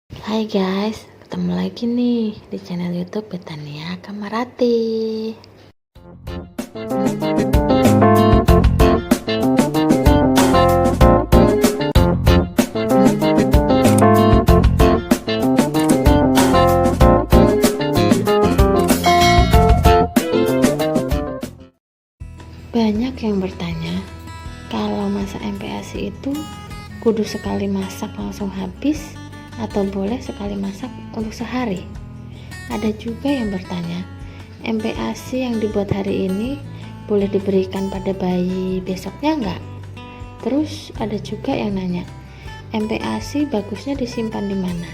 Hai guys, ketemu lagi nih di channel YouTube Betania Kamarati. Banyak yang bertanya, kalau masak MPASI itu kudu sekali masak langsung habis atau boleh sekali masak untuk sehari? Ada juga yang bertanya, MPASI yang dibuat hari ini boleh diberikan pada bayi besoknya enggak? Terus ada juga yang nanya, MPASI bagusnya disimpan di mana?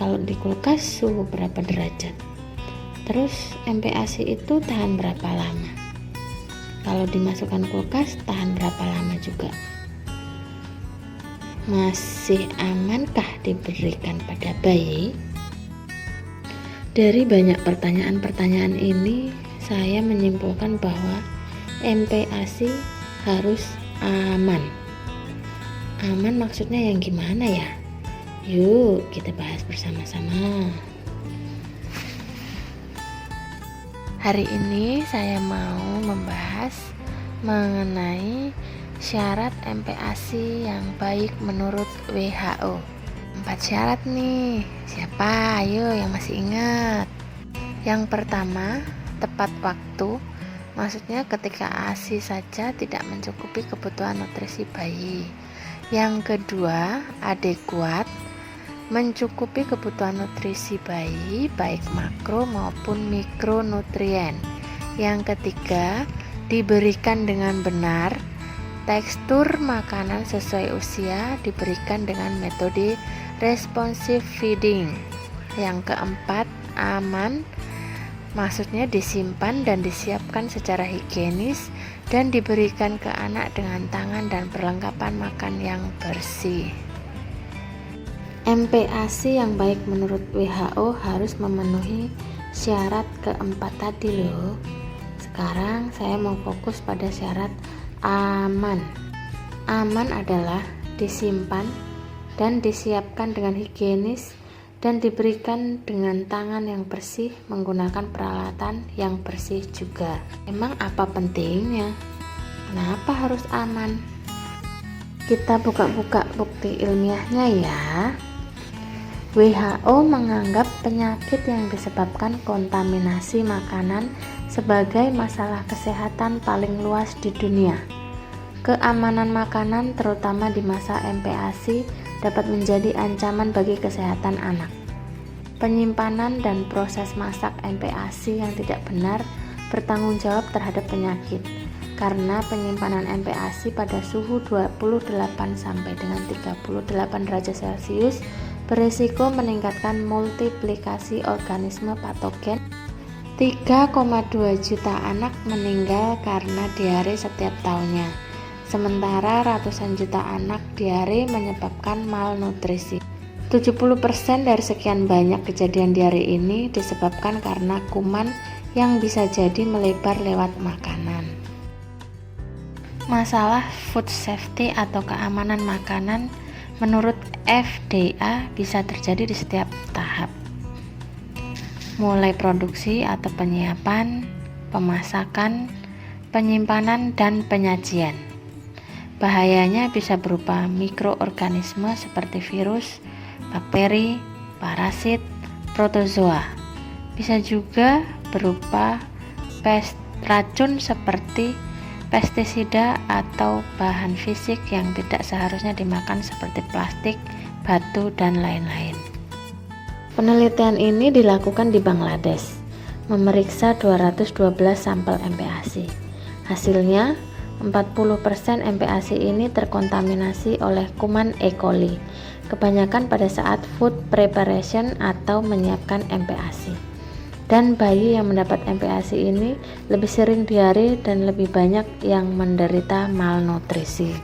Kalau di kulkas suhu berapa derajat? Terus MPASI itu tahan berapa lama? Kalau dimasukkan kulkas tahan berapa lama juga? Masih amankah diberikan pada bayi? Dari banyak pertanyaan-pertanyaan ini, saya menyimpulkan bahwa MPASI harus aman. Aman maksudnya yang gimana ya? Yuk kita bahas bersama-sama. Hari ini saya mau membahas mengenai syarat MPASI yang baik menurut WHO. 4 syarat nih, siapa? Ayo yang masih ingat. Yang pertama, tepat waktu. Maksudnya ketika ASI saja tidak mencukupi kebutuhan nutrisi bayi. Yang kedua, adekuat, mencukupi kebutuhan nutrisi bayi baik makro maupun mikronutrien. Yang ketiga, diberikan dengan benar. Tekstur makanan sesuai usia diberikan dengan metode responsive feeding. Yang keempat, aman, maksudnya disimpan dan disiapkan secara higienis dan diberikan ke anak dengan tangan dan perlengkapan makan yang bersih. MPASI yang baik menurut WHO harus memenuhi syarat keempat tadi loh. Sekarang saya mau fokus pada syarat aman. Aman adalah disimpan dan disiapkan dengan higienis dan diberikan dengan tangan yang bersih menggunakan peralatan yang bersih juga. Emang apa pentingnya? Kenapa harus aman? Kita buka-buka bukti ilmiahnya ya. WHO menganggap penyakit yang disebabkan kontaminasi makanan sebagai masalah kesehatan paling luas di dunia. Keamanan makanan terutama di masa MPASI dapat menjadi ancaman bagi kesehatan anak. Penyimpanan dan proses masak MPASI yang tidak benar bertanggung jawab terhadap penyakit. Karena penyimpanan MPASI pada suhu 28 sampai dengan 38 derajat Celcius berisiko meningkatkan multiplikasi organisme patogen. 3,2 juta anak meninggal karena diare setiap tahunnya. Sementara ratusan juta anak diare menyebabkan malnutrisi. 70% dari sekian banyak kejadian diare ini disebabkan karena kuman yang bisa jadi melebar lewat makanan. Masalah food safety atau keamanan makanan menurut FDA bisa terjadi di setiap tahap, mulai produksi atau penyiapan, pemasakan, penyimpanan, dan penyajian. Bahayanya bisa berupa mikroorganisme seperti virus, bakteri, parasit, protozoa. Bisa juga berupa racun seperti pestisida atau bahan fisik yang tidak seharusnya dimakan seperti plastik, batu, dan lain-lain. Penelitian ini dilakukan di Bangladesh, memeriksa 212 sampel MPASI. Hasilnya, 40% MPASI ini terkontaminasi oleh kuman E. coli, kebanyakan pada saat food preparation atau menyiapkan MPASI. Dan bayi yang mendapat MPASI ini lebih sering diare dan lebih banyak yang menderita malnutrisi.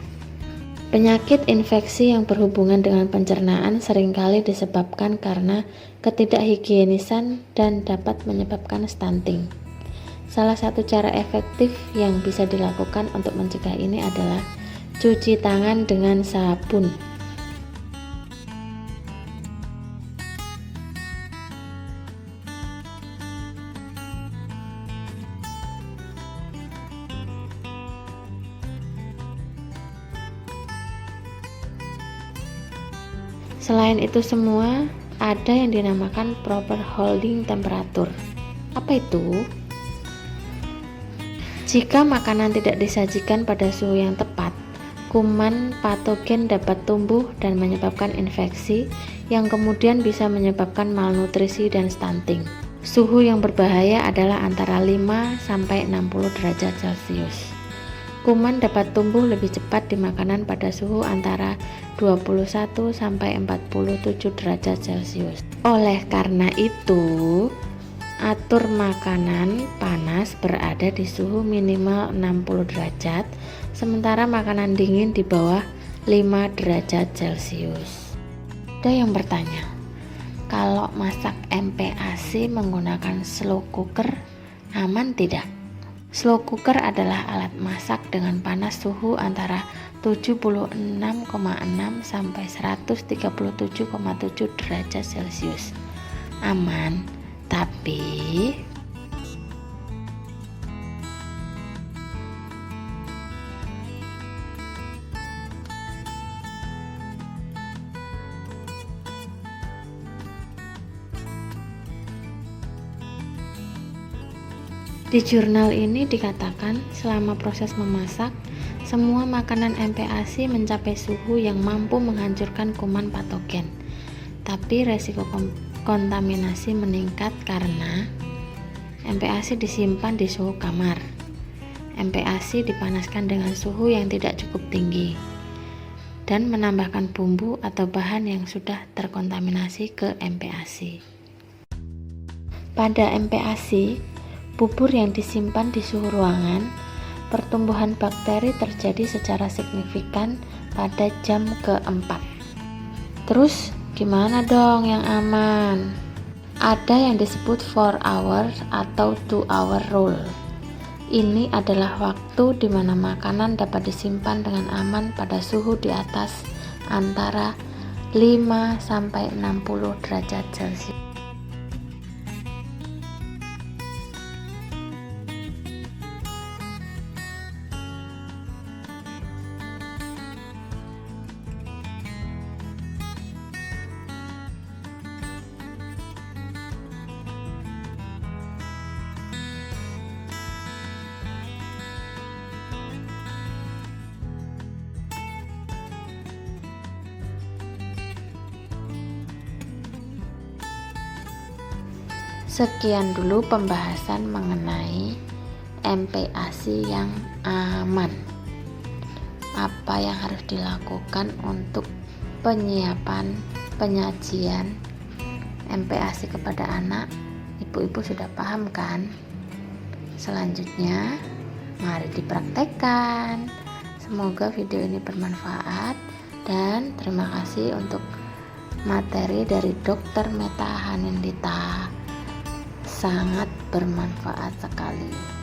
Penyakit infeksi yang berhubungan dengan pencernaan seringkali disebabkan karena ketidakhigienisan dan dapat menyebabkan stunting. Salah satu cara efektif yang bisa dilakukan untuk mencegah ini adalah cuci tangan dengan sabun. Selain itu semua, ada yang dinamakan proper holding temperature. Apa itu? Jika makanan tidak disajikan pada suhu yang tepat, kuman patogen dapat tumbuh dan menyebabkan infeksi yang kemudian bisa menyebabkan malnutrisi dan stunting. Suhu yang berbahaya adalah antara 5 sampai 60 derajat Celcius. Kuman dapat tumbuh lebih cepat di makanan pada suhu antara 21 sampai 47 derajat Celcius. Oleh karena itu, atur makanan panas berada di suhu minimal 60 derajat, sementara makanan dingin di bawah 5 derajat Celcius. Ada yang bertanya, kalau masak MPASI menggunakan slow cooker aman tidak? Slow cooker adalah alat masak dengan panas suhu antara 76,6 sampai 137,7 derajat Celcius. Aman, tapi di jurnal ini dikatakan selama proses memasak, semua makanan MPASI mencapai suhu yang mampu menghancurkan kuman patogen. Tapi resiko kontaminasi meningkat karena MPASI disimpan di suhu kamar. MPASI dipanaskan dengan suhu yang tidak cukup tinggi dan menambahkan bumbu atau bahan yang sudah terkontaminasi ke MPASI. Pada MPASI, bubur yang disimpan di suhu ruangan, pertumbuhan bakteri terjadi secara signifikan pada jam keempat. Terus gimana dong yang aman? Ada yang disebut 4 hour atau 2 hour rule. Ini adalah waktu di mana makanan dapat disimpan dengan aman pada suhu di atas antara 5 sampai 60 derajat Celcius. Sekian dulu pembahasan mengenai MPASI yang aman. Apa yang harus dilakukan untuk penyiapan penyajian MPASI kepada anak? Ibu-ibu sudah paham kan? Selanjutnya, mari dipraktekkan. Semoga video ini bermanfaat dan terima kasih untuk materi dari Dr. Meta Hanindita. Sangat bermanfaat sekali.